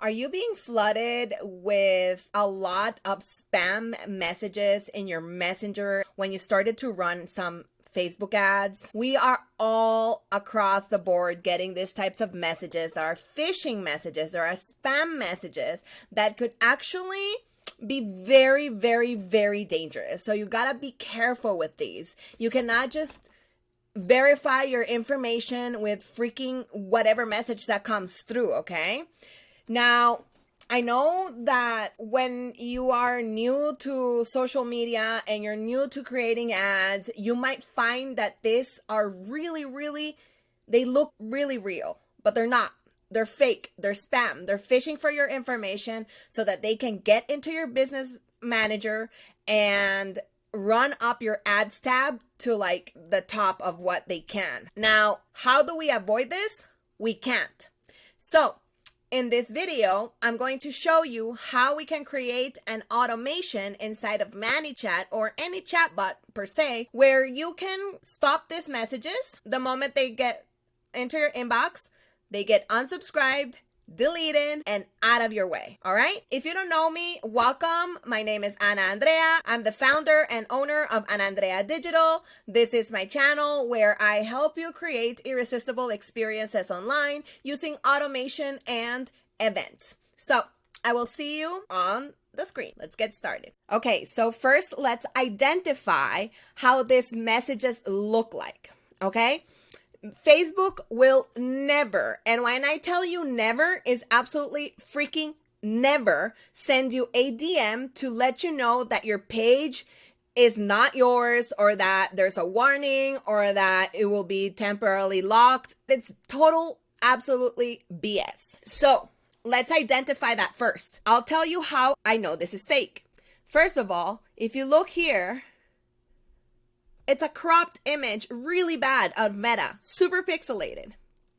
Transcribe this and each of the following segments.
Are you being flooded with a lot of spam messages in your messenger when you started to run some Facebook ads? We are all across the board getting these types of messages that are phishing messages or are spam messages that could actually be very, very, very dangerous. So you gotta be careful with these. You cannot just verify your information with freaking whatever message that comes through, okay? Now, I know that when you are new to social media and you're new to creating ads, you might find that these are really, they look really real, but they're not. They're fake, they're spam, they're phishing for your information so that they can get into your business manager and run up your ads tab to like the top of what they can. Now, how do we avoid this? We can't. So, in this video, I'm going to show you how we can create an automation inside of Manychat or any chatbot per se, where you can stop these messages the moment they get into your inbox, they get unsubscribed, deleted, and out of your way. All right. If you don't know me, welcome. My name is Andrea. I'm the founder and owner of Andrea Digital. This is my channel where I help you create irresistible experiences online using automation and events. So I will see you on the screen. Let's get started. Okay. So first, let's identify how these messages look like. Okay. Facebook will never, and when I tell you never, is absolutely freaking never send you a DM to let you know that your page is not yours or that there's a warning or that it will be temporarily locked. It's total, absolutely BS. So let's identify that first. I'll tell you how I know this is fake. First of all, if you look here, it's a cropped image, really bad, of Meta, super pixelated.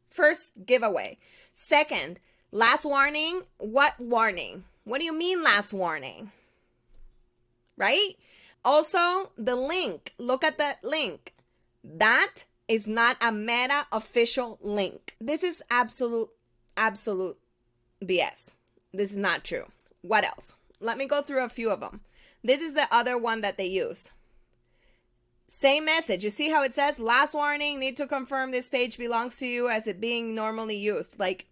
First giveaway. Second, last warning. What warning? What do you mean last warning? Right? Also, the link. Look at that link. That is not a Meta official link. This is absolute BS. This is not true. What else? Let me go through a few of them. This is the other one that they use. Same message. You see how it says, last warning, need to confirm this page belongs to you as it being normally used. Like,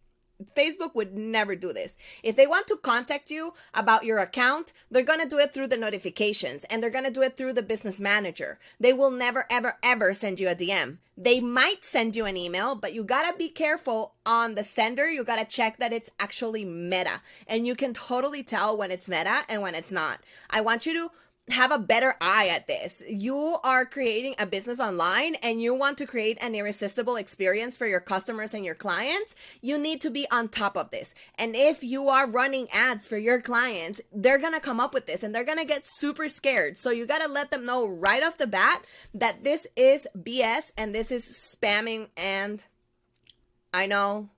Facebook would never do this. If they want to contact you about your account, they're going to do it through the notifications and they're going to do it through the business manager. They will never, ever send you a DM. They might send you an email, but you got to be careful on the sender. You got to check that it's actually Meta, and you can totally tell when it's Meta and when it's not. I want you to have a better eye at this. You are creating a business online and you want to create an irresistible experience for your customers and your clients. You need to be on top of this. And if you are running ads for your clients, they're going to come up with this and they're going to get super scared. So you got to let them know right off the bat that this is BS and this is spamming. And I know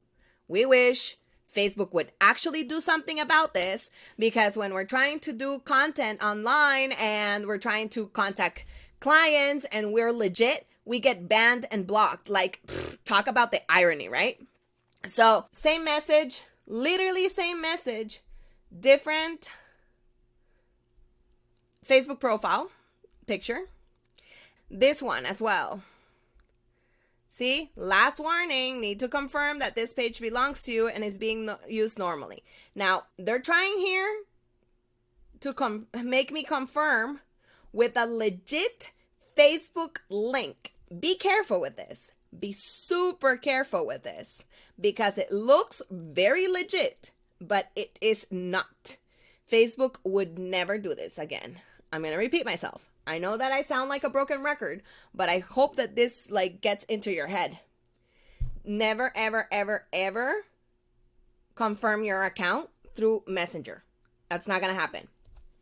we wish Facebook would actually do something about this, because when we're trying to do content online and we're trying to contact clients and we're legit, we get banned and blocked. Like, talk about the irony, right? So same message, literally same message, different Facebook profile picture. This one as well. See, last warning, need to confirm that this page belongs to you and is being used normally. Now, they're trying here to make me confirm with a legit Facebook link. Be careful with this. Be super careful with this, because it looks very legit, but it is not. Facebook would never do this again. I'm going to repeat myself. I know that I sound like a broken record, but I hope that this gets into your head. Never, ever confirm your account through Messenger. That's not going to happen.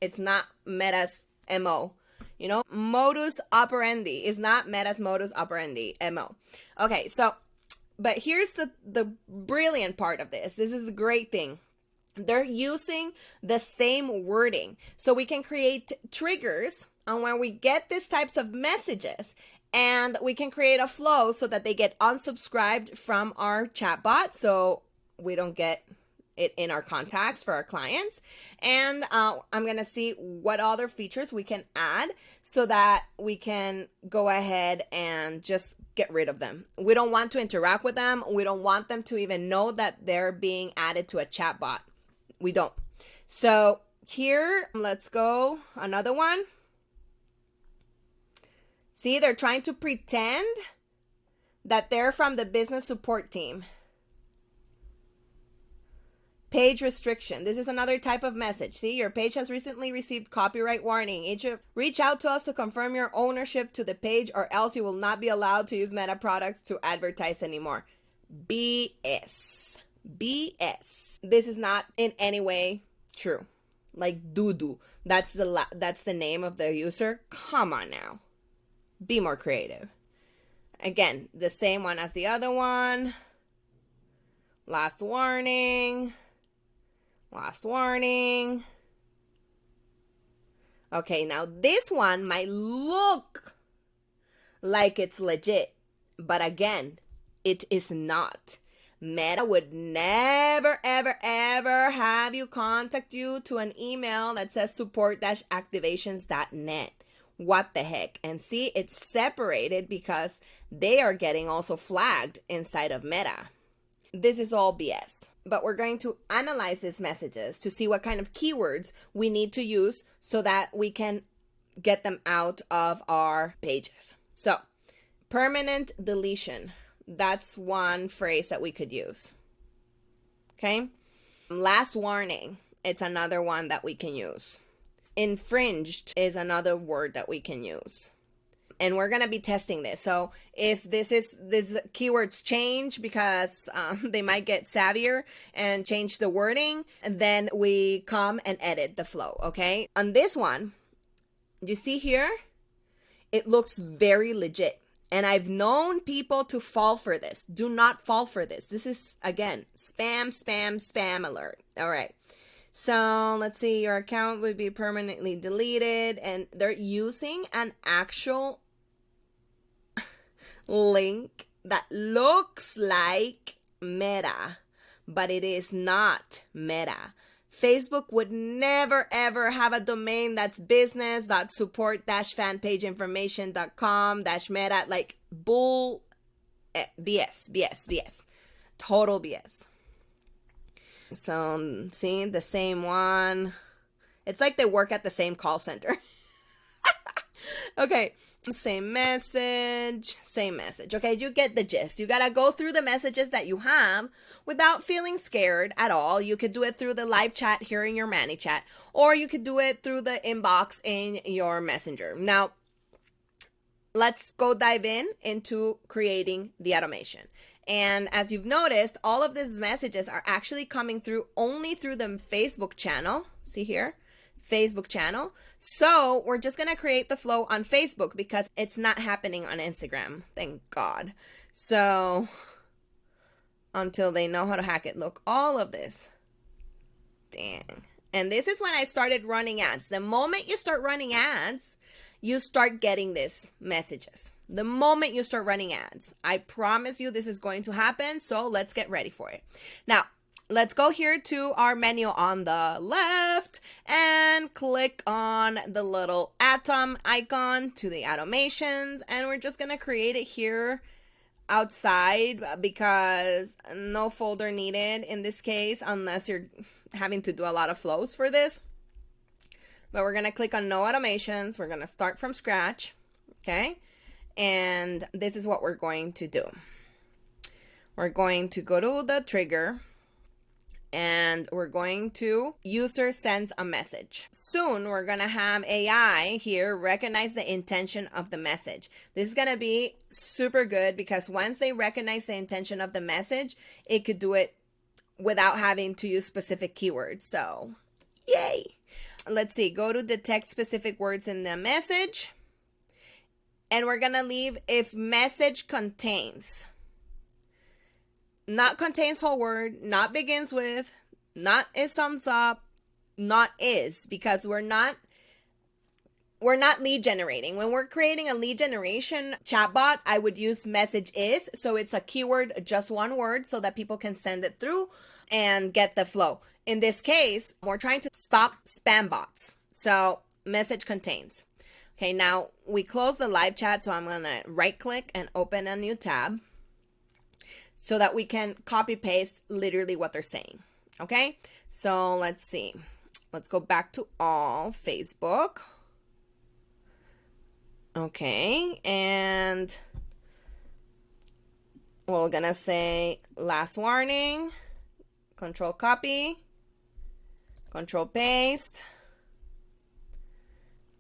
It's not Meta's MO. You know, modus operandi is not Meta's modus operandi MO. Okay, so, but here's the brilliant part of this. This is the great thing. They're using the same wording. So we can create triggers on when we get these types of messages, and we can create a flow so that they get unsubscribed from our chatbot, so we don't get it in our contacts for our clients. And I'm going to see what other features we can add so that we can go ahead and just get rid of them. We don't want to interact with them. We don't want them to even know that they're being added to a chatbot. We don't. So here, let's go. Another one. See, they're trying to pretend that they're from the business support team. Page restriction. This is another type of message. See, your page has recently received copyright warning. Reach out to us to confirm your ownership to the page, or else you will not be allowed to use Meta products to advertise anymore. BS. BS. This is not in any way true. Like doo-doo. That's the name of the user. Come on now. Be more creative. Again, the same one as the other one. Last warning. Last warning. Okay, now this one might look like it's legit, but again, it is not. Meta would never, ever, ever have you contact you to an email that says support-activations.net. What the heck? And see, it's separated because they are getting also flagged inside of Meta. This is all BS, but we're going to analyze these messages to see what kind of keywords we need to use so that we can get them out of our pages. So, permanent deletion. That's one phrase that we could use. Okay? Last warning. It's another one that we can use. Infringed is another word that we can use. And we're going to be testing this. So if this keywords change because they might get savvier and change the wording, and then we come and edit the flow, okay? On this one, you see here, it looks very legit. And I've known people to fall for this. Do not fall for this. This is, again, spam, spam, spam alert. All right. So let's see, your account would be permanently deleted, and they're using an actual link that looks like Meta, but it is not Meta. Facebook would never ever have a domain that's business.support-fanpageinformation.com-meta, like bull, BS. Total BS. So, see, the same one. It's like they work at the same call center. Okay, same message. Okay, you get the gist. You gotta go through the messages that you have without feeling scared at all. You could do it through the live chat here in your Manychat, or you could do it through the inbox in your messenger. Now, let's go dive into creating the automation. And as you've noticed, all of these messages are actually coming through only through the Facebook channel. See here? Facebook channel. So we're just going to create the flow on Facebook because it's not happening on Instagram. Thank God. So until they know how to hack it, look, all of this. Dang. And this is when I started running ads. The moment you start running ads, you start getting these messages. The moment you start running ads, I promise you this is going to happen. So let's get ready for it. Now, let's go here to our menu on the left and click on the little atom icon to the automations. And we're just going to create it here outside because no folder needed in this case, unless you're having to do a lot of flows for this. But we're going to click on no automations. We're going to start from scratch. Okay. And this is what we're going to do. We're going to go to the trigger and we're going to user sends a message. Soon we're going to have AI here recognize the intention of the message. This is going to be super good because once they recognize the intention of the message, it could do it without having to use specific keywords. So, yay. Let's see, go to detect specific words in the message. And we're going to leave if message contains. Not contains whole word, not begins with, not is sums up, not is, because we're not lead generating. When we're creating a lead generation chatbot, I would use message is. So it's a keyword, just one word, so that people can send it through. and get the flow. In this case, we're trying to stop spam bots. So message contains. Okay, now we close the live chat, so I'm gonna right click and open a new tab so that we can copy paste literally what they're saying. Okay, so let's see. Let's go back to all Facebook. Okay, and we're gonna say last warning, control copy, control paste.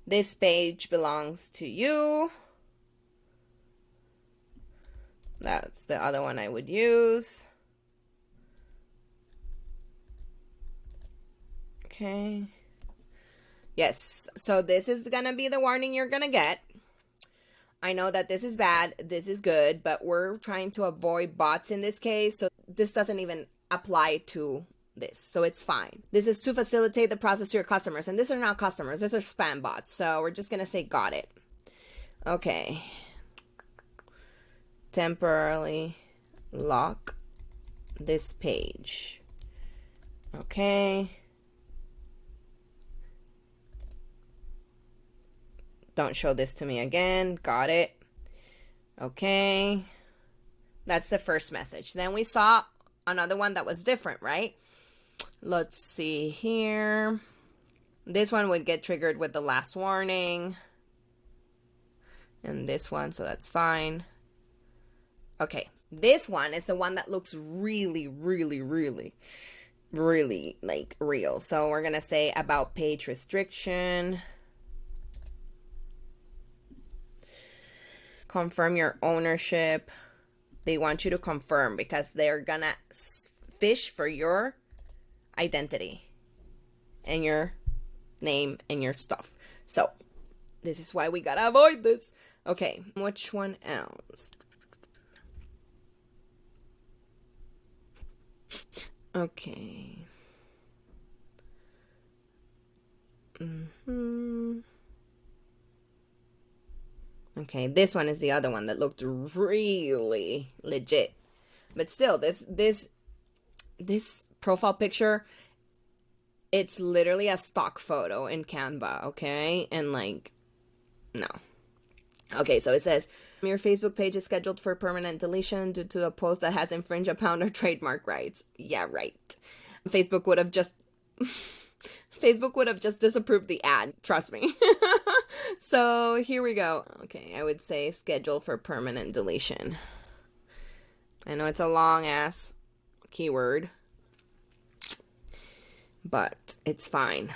This page belongs to you. That's the other one I would use. Okay. Yes, so this is gonna be the warning you're gonna get. I know that this is bad, this is good, but we're trying to avoid bots in this case, so this doesn't even apply to this, so it's fine. This is to facilitate the process to your customers, and these are not customers, these are spam bots, so we're just gonna say got it. Okay. Temporarily lock this page. Okay. Don't show this to me again. Got it. Okay. That's the first message. Then we saw another one that was different, right? Let's see here. This one would get triggered with the last warning. And this one, so that's fine. Okay. This one is the one that looks really like real. So we're going to say about page restriction. Confirm your ownership. They want you to confirm because they're gonna fish for your identity and your name and your stuff. So this is why we gotta avoid this. Okay, which one else? Okay. Okay, this one is the other one that looked really legit. But still, this profile picture, it's literally a stock photo in Canva, okay? And like, no. Okay, so it says, your Facebook page is scheduled for permanent deletion due to a post that has infringed upon our trademark rights. Yeah, right. Facebook would have just disapproved the ad. Trust me. So here we go. Okay, I would say schedule for permanent deletion. I know it's a long ass keyword, but it's fine.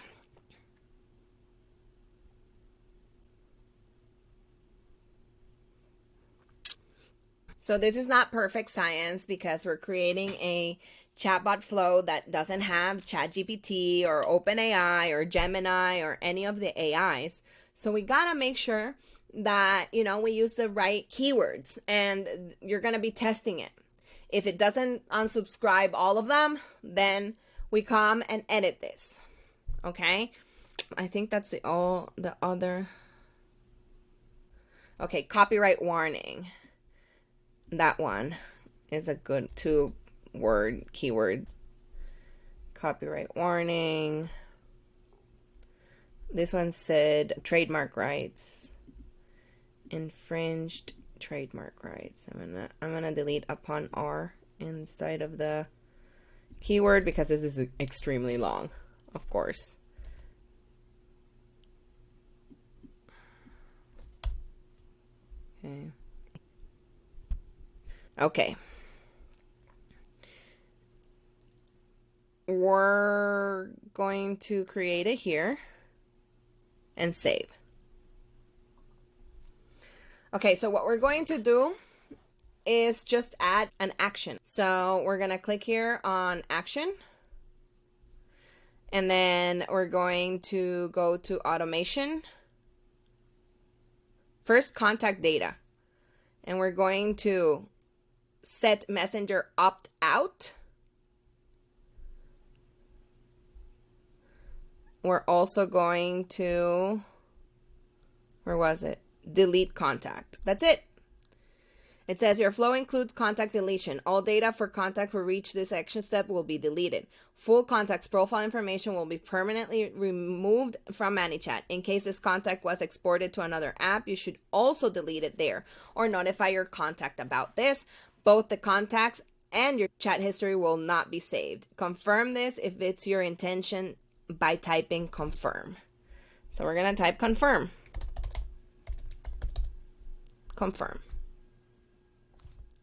So this is not perfect science because we're creating a chatbot flow that doesn't have ChatGPT or OpenAI or Gemini or any of the AIs. So we gotta make sure that, you know, we use the right keywords, and you're gonna be testing it. If it doesn't unsubscribe all of them, then we come and edit this. Okay? I think that's the other. Okay, copyright warning. That one is a good 2-word keyword. Copyright warning. This one said trademark rights. Infringed trademark rights. I'm gonna delete upon R inside of the keyword because this is extremely long, of course. Okay. Okay. We're going to create it here and save. Okay, so what we're going to do is just add an action. So we're going to click here on action. And then we're going to go to automation. First, contact data. And we're going to set messenger opt out. We're also going to, where was it? Delete contact. That's it. It says your flow includes contact deletion. All data for contact who reach this action step will be deleted. Full contact's profile information will be permanently removed from Manychat. In case this contact was exported to another app, you should also delete it there or notify your contact about this. Both the contacts and your chat history will not be saved. Confirm this if it's your intention by typing confirm. So we're going to type confirm. Confirm.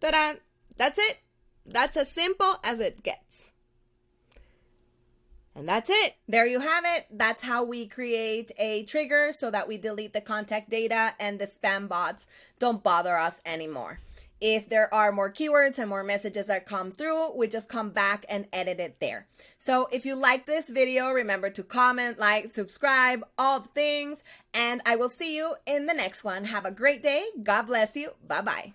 Ta-da! That's it. That's as simple as it gets. And that's it. There you have it. That's how we create a trigger so that we delete the contact data and the spam bots don't bother us anymore. If there are more keywords and more messages that come through, we just come back and edit it there. So if you like this video, remember to comment, like, subscribe, all the things, and I will see you in the next one. Have a great day. God bless you. Bye-bye.